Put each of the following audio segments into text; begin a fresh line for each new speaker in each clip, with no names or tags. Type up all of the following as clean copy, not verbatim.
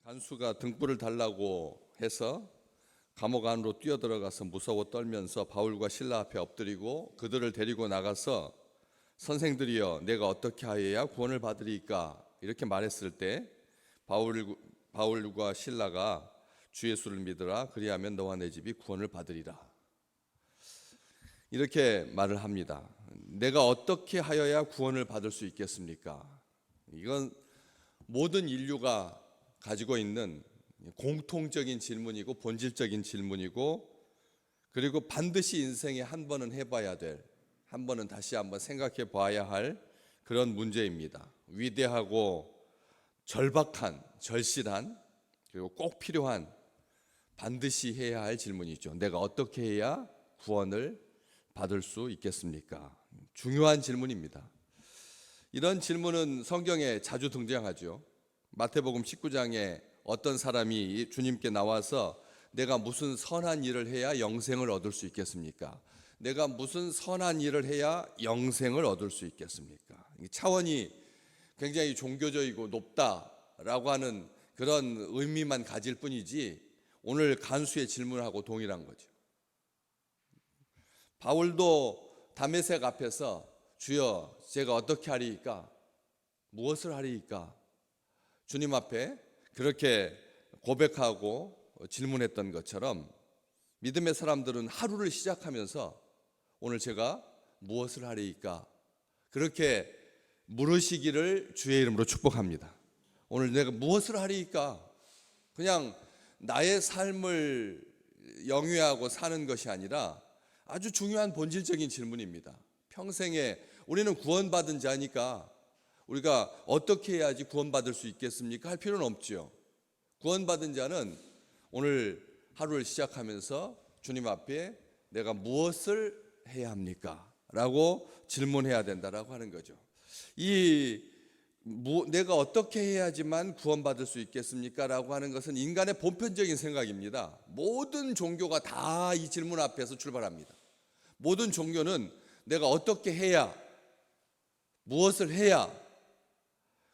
간수가 등불을 달라고 해서 감옥 안으로 뛰어들어가서 무서워 떨면서 바울과 실라 앞에 엎드리고 그들을 데리고 나가서 선생들이여 내가 어떻게 하여야 구원을 받으리까 이렇게 말했을 때 바울과 실라가 주 예수를 믿으라 그리하면 너와 내 집이 구원을 받으리라 이렇게 말을 합니다. 내가 어떻게 하여야 구원을 받을 수 있겠습니까? 이건 모든 인류가 가지고 있는 공통적인 질문이고 본질적인 질문이고, 그리고 반드시 인생에 한 번은 해봐야 될, 한 번은 다시 한번 생각해 봐야 할 그런 문제입니다. 위대하고 절박한, 절실한, 그리고 꼭 필요한, 반드시 해야 할 질문이죠. 내가 어떻게 해야 구원을 받을 수 있겠습니까? 중요한 질문입니다. 이런 질문은 성경에 자주 등장하죠. 마태복음 19장에 어떤 사람이 주님께 나와서 내가 무슨 선한 일을 해야 영생을 얻을 수 있겠습니까? 내가 무슨 선한 일을 해야 영생을 얻을 수 있겠습니까? 차원이 굉장히 종교적이고 높다라고 하는 그런 의미만 가질 뿐이지 오늘 간수의 질문하고 동일한 거죠. 바울도 다메섹 앞에서 주여 제가 어떻게 하리이까? 무엇을 하리이까? 주님 앞에 그렇게 고백하고 질문했던 것처럼 믿음의 사람들은 하루를 시작하면서 오늘 제가 무엇을 하리이까? 그렇게 물으시기를 주의 이름으로 축복합니다. 오늘 내가 무엇을 하리이까? 그냥 나의 삶을 영위하고 사는 것이 아니라 아주 중요한 본질적인 질문입니다. 평생에 우리는 구원받은 자니까 우리가 어떻게 해야지 구원받을 수 있겠습니까? 할 필요는 없죠. 구원받은 자는 오늘 하루를 시작하면서 주님 앞에 내가 무엇을 해야 합니까? 라고 질문해야 된다라고 하는 거죠. 내가 어떻게 해야지만 구원받을 수 있겠습니까? 라고 하는 것은 인간의 보편적인 생각입니다. 모든 종교가 다 이 질문 앞에서 출발합니다. 모든 종교는 내가 어떻게 해야, 무엇을 해야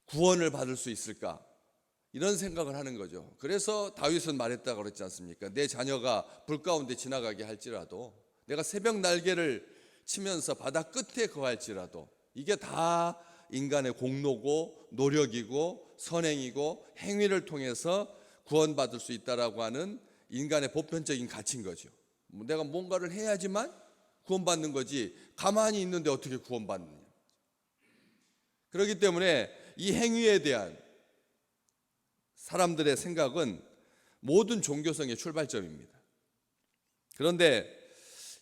구원을 받을 수 있을까? 이런 생각을 하는 거죠. 그래서 다윗은 말했다고 그랬지 않습니까? 내 자녀가 불 가운데 지나가게 할지라도, 내가 새벽 날개를 치면서 바다 끝에 거할지라도, 이게 다 인간의 공로고 노력이고 선행이고 행위를 통해서 구원받을 수 있다라고 하는 인간의 보편적인 가치인 거죠. 내가 뭔가를 해야지만 구원받는 거지 가만히 있는데 어떻게 구원받느냐. 그렇기 때문에 이 행위에 대한 사람들의 생각은 모든 종교성의 출발점입니다. 그런데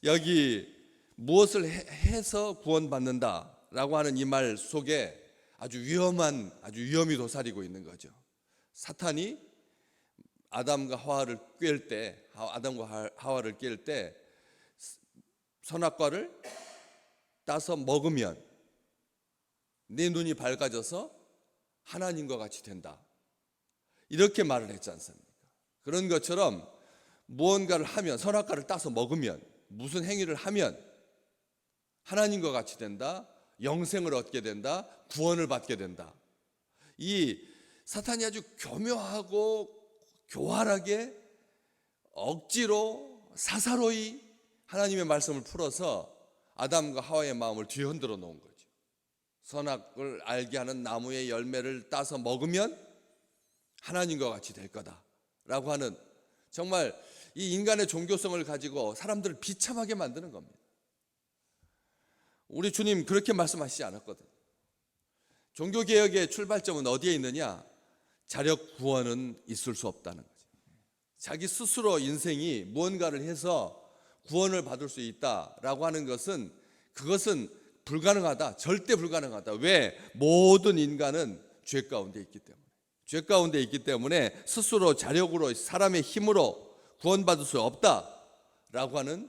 여기 무엇을 해서 구원받는다라고 하는 이 말 속에 아주 위험이 도사리고 있는 거죠. 사탄이 아담과 하와를 깰 때 선악과를 따서 먹으면 내 눈이 밝아져서 하나님과 같이 된다. 이렇게 말을 했지 않습니까? 그런 것처럼 무언가를 하면, 선악과를 따서 먹으면, 무슨 행위를 하면 하나님과 같이 된다, 영생을 얻게 된다, 구원을 받게 된다. 이 사탄이 아주 교묘하고 교활하게 억지로 사사로이 하나님의 말씀을 풀어서 아담과 하와의 마음을 뒤흔들어 놓은 거죠. 선악을 알게 하는 나무의 열매를 따서 먹으면 하나님과 같이 될 거다라고 하는, 정말 이 인간의 종교성을 가지고 사람들을 비참하게 만드는 겁니다. 우리 주님 그렇게 말씀하시지 않았거든요. 종교개혁의 출발점은 어디에 있느냐? 자력 구원은 있을 수 없다는 거죠. 자기 스스로 인생이 무언가를 해서 구원을 받을 수 있다라고 하는 것은, 그것은 불가능하다. 절대 불가능하다. 왜? 모든 인간은 죄 가운데 있기 때문에. 죄 가운데 있기 때문에 스스로 자력으로, 사람의 힘으로 구원받을 수 없다라고 하는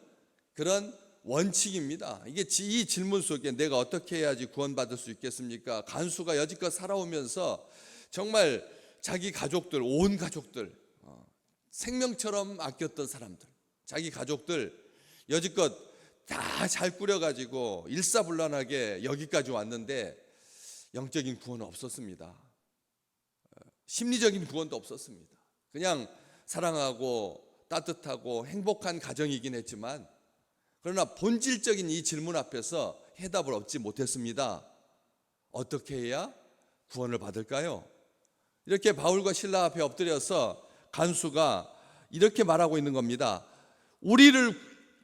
그런 원칙입니다. 이게 이 질문 속에 내가 어떻게 해야지 구원받을 수 있겠습니까? 간수가 여지껏 살아오면서 정말 자기 가족들, 온 가족들, 생명처럼 아꼈던 사람들, 자기 가족들 여지껏 다 잘 꾸려가지고 일사불란하게 여기까지 왔는데 영적인 구원은 없었습니다. 심리적인 구원도 없었습니다. 그냥 사랑하고 따뜻하고 행복한 가정이긴 했지만, 그러나 본질적인 이 질문 앞에서 해답을 얻지 못했습니다. 어떻게 해야 구원을 받을까요? 이렇게 바울과 실라 앞에 엎드려서 간수가 이렇게 말하고 있는 겁니다. 우리를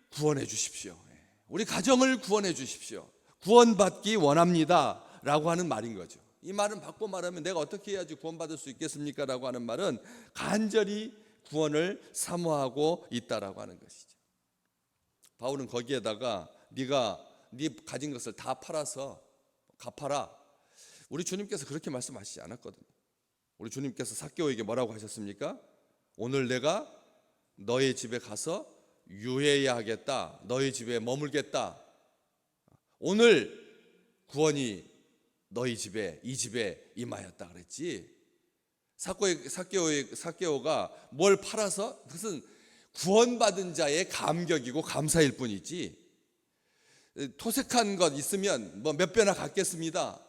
구원해 주십시오. 우리 가정을 구원해 주십시오. 구원받기 원합니다 라고 하는 말인 거죠. 이 말은 바꿔 말하면 내가 어떻게 해야지 구원받을 수 있겠습니까? 라고 하는 말은 간절히 구원을 사모하고 있다라고 하는 것이죠. 바울은 거기에다가 네가 네 가진 것을 다 팔아서 갚아라. 우리 주님께서 그렇게 말씀하시지 않았거든요. 우리 주님께서 삭개오에게 뭐라고 하셨습니까? 오늘 내가 너의 집에 가서 유해야 하겠다. 너의 집에 머물겠다. 오늘 구원이 너희 집에, 이 집에 임하였다 그랬지. 삭개오가 뭘 팔아서? 그것은 구원받은 자의 감격이고 감사일 뿐이지, 토색한 것 있으면 뭐 몇 배나 갚겠습니다,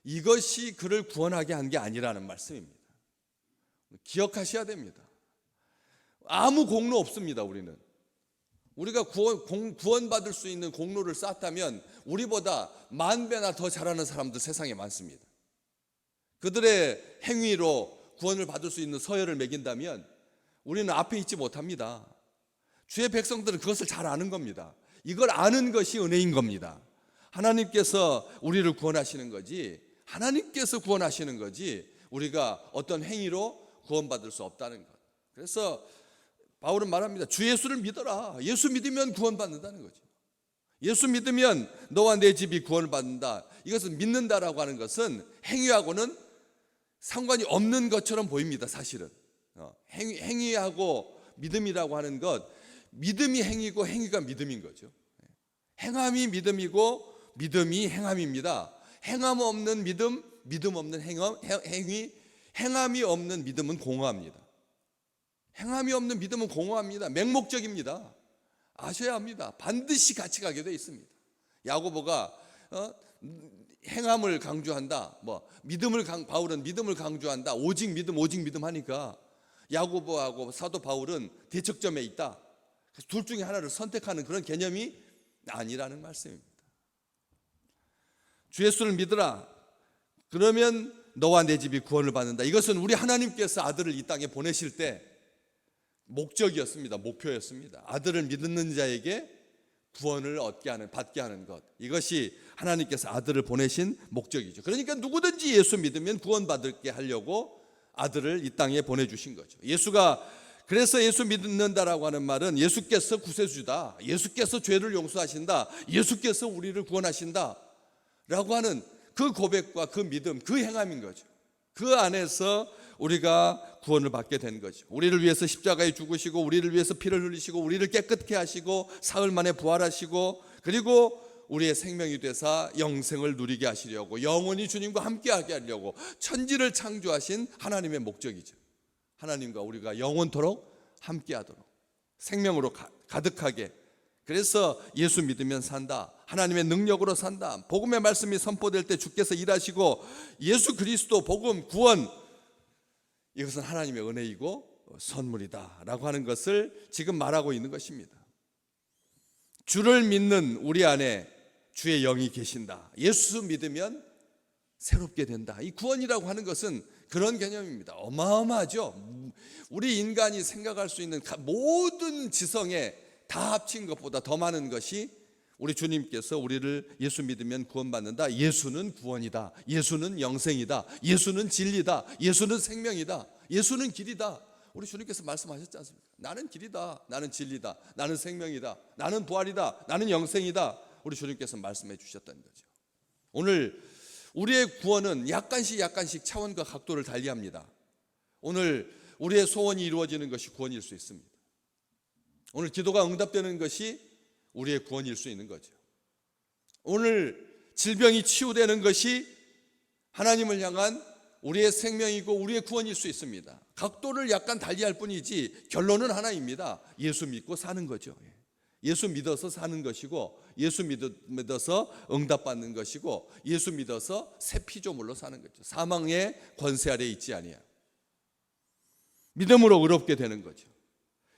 이것이 그를 구원하게 한 게 아니라는 말씀입니다. 기억하셔야 됩니다. 아무 공로 없습니다. 우리가 구원받을 수 있는 공로를 쌓았다면 우리보다 10,000배나 더 잘하는 사람들 세상에 많습니다. 그들의 행위로 구원을 받을 수 있는 서열을 매긴다면 우리는 앞에 있지 못합니다. 주의 백성들은 그것을 잘 아는 겁니다. 이걸 아는 것이 은혜인 겁니다. 하나님께서 우리를 구원하시는 거지, 하나님께서 구원하시는 거지, 우리가 어떤 행위로 구원받을 수 없다는 것. 그래서 바울은 말합니다. 주 예수를 믿어라. 예수 믿으면 구원받는다는 거죠. 예수 믿으면 너와 내 집이 구원을 받는다. 이것은 믿는다라고 하는 것은 행위하고는 상관이 없는 것처럼 보입니다. 사실은 행위하고 믿음이라고 하는 것, 믿음이 행위고 행위가 믿음인 거죠. 행함이 믿음이고 믿음이 행함입니다. 행함 없는 믿음, 믿음 없는 행위, 행함이 없는 믿음은 공허합니다. 행함이 없는 믿음은 공허합니다. 맹목적입니다. 아셔야 합니다. 반드시 같이 가게 되어 있습니다. 야고보가 행함을 강조한다, 바울은 믿음을 강조한다, 오직 믿음 하니까 야고보하고 사도 바울은 대척점에 있다. 둘 중에 하나를 선택하는 그런 개념이 아니라는 말씀입니다. 주 예수를 믿으라. 그러면 너와 내 집이 구원을 받는다. 이것은 우리 하나님께서 아들을 이 땅에 보내실 때 목적이었습니다. 목표였습니다. 아들을 믿는 자에게 구원을 받게 하는 것, 이것이 하나님께서 아들을 보내신 목적이죠. 그러니까 누구든지 예수 믿으면 구원받게 하려고 아들을 이 땅에 보내주신 거죠. 그래서 예수 믿는다라고 하는 말은 예수께서 구세주다, 예수께서 죄를 용서하신다, 예수께서 우리를 구원하신다 라고 하는 그 고백과 그 믿음, 그 행함인 거죠. 그 안에서 우리가 구원을 받게 된 거죠. 우리를 위해서 십자가에 죽으시고, 우리를 위해서 피를 흘리시고, 우리를 깨끗게 하시고, 사흘 만에 부활하시고, 그리고 우리의 생명이 되사 영생을 누리게 하시려고, 영원히 주님과 함께하게 하려고 천지를 창조하신 하나님의 목적이죠. 하나님과 우리가 영원토록 함께하도록, 생명으로 가득하게. 그래서 예수 믿으면 산다, 하나님의 능력으로 산다, 복음의 말씀이 선포될 때 주께서 일하시고, 예수 그리스도 복음 구원, 이것은 하나님의 은혜이고 선물이다 라고 하는 것을 지금 말하고 있는 것입니다. 주를 믿는 우리 안에 주의 영이 계신다. 예수 믿으면 새롭게 된다. 이 구원이라고 하는 것은 그런 개념입니다. 어마어마하죠. 우리 인간이 생각할 수 있는 모든 지성에 다 합친 것보다 더 많은 것이 우리 주님께서 우리를 예수 믿으면 구원받는다, 예수는 구원이다, 예수는 영생이다, 예수는 진리다, 예수는 생명이다, 예수는 길이다, 우리 주님께서 말씀하셨지 않습니까? 나는 길이다, 나는 진리다, 나는 생명이다, 나는 부활이다, 나는 영생이다, 우리 주님께서 말씀해 주셨다는 거죠. 오늘 우리의 구원은 약간씩 차원과 각도를 달리합니다. 오늘 우리의 소원이 이루어지는 것이 구원일 수 있습니다. 오늘 기도가 응답되는 것이 우리의 구원일 수 있는 거죠. 오늘 질병이 치유되는 것이 하나님을 향한 우리의 생명이고 우리의 구원일 수 있습니다. 각도를 약간 달리할 뿐이지 결론은 하나입니다. 예수 믿고 사는 거죠. 예수 믿어서 사는 것이고, 예수 믿어서 응답받는 것이고, 예수 믿어서 새 피조물로 사는 거죠. 사망의 권세 아래 있지 아니야. 믿음으로 의롭게 되는 거죠.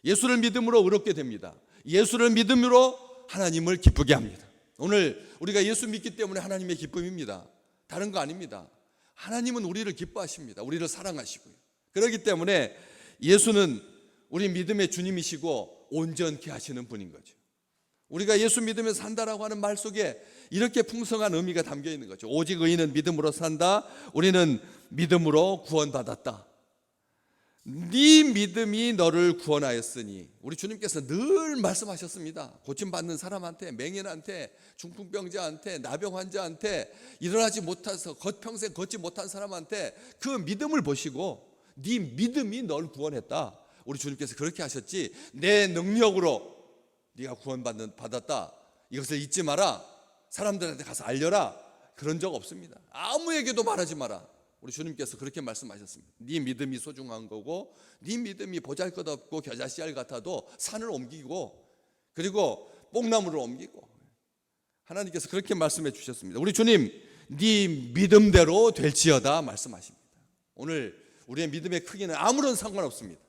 예수를 믿음으로 의롭게 됩니다. 예수를 믿음으로 하나님을 기쁘게 합니다. 오늘 우리가 예수 믿기 때문에 하나님의 기쁨입니다. 다른 거 아닙니다. 하나님은 우리를 기뻐하십니다. 우리를 사랑하시고요. 그렇기 때문에 예수는 우리 믿음의 주님이시고 온전케 하시는 분인 거죠. 우리가 예수 믿으며 산다라고 하는 말 속에 이렇게 풍성한 의미가 담겨 있는 거죠. 오직 의인은 믿음으로 산다. 우리는 믿음으로 구원받았다. 네 믿음이 너를 구원하였으니. 우리 주님께서 늘 말씀하셨습니다. 고침받는 사람한테, 맹인한테, 중풍병자한테, 나병 환자한테, 일어나지 못해서 평생 걷지 못한 사람한테 그 믿음을 보시고 네 믿음이 널 구원했다. 우리 주님께서 그렇게 하셨지, 내 능력으로 네가 구원받았다, 이것을 잊지 마라, 사람들한테 가서 알려라, 그런 적 없습니다. 아무에게도 말하지 마라. 우리 주님께서 그렇게 말씀하셨습니다. 네 믿음이 소중한 거고, 네 믿음이 보잘것없고 겨자씨알 같아도 산을 옮기고, 그리고 뽕나무를 옮기고, 하나님께서 그렇게 말씀해 주셨습니다. 우리 주님, 네 믿음대로 될지어다 말씀하십니다. 오늘 우리의 믿음의 크기는 아무런 상관없습니다.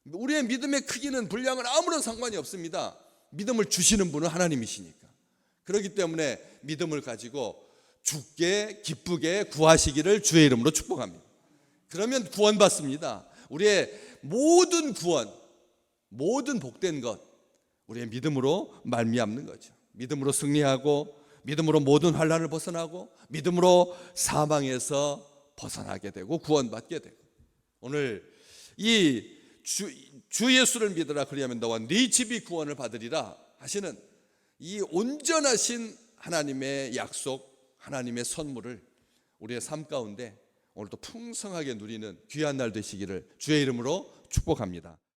우리의 믿음의 크기는, 분량은 아무런 상관이 없습니다. 믿음을 주시는 분은 하나님이시니까. 그렇기 때문에 믿음을 가지고 죽게 기쁘게 구하시기를 주의 이름으로 축복합니다. 그러면 구원받습니다. 우리의 모든 구원, 모든 복된 것, 우리의 믿음으로 말미암는 거죠. 믿음으로 승리하고, 믿음으로 모든 환난을 벗어나고, 믿음으로 사망에서 벗어나게 되고 구원받게 되고. 오늘 이 주 예수를 믿으라, 그리하면 너와 네 집이 구원을 받으리라 하시는 이 온전하신 하나님의 약속, 하나님의 선물을 우리의 삶 가운데 오늘도 풍성하게 누리는 귀한 날 되시기를 주의 이름으로 축복합니다.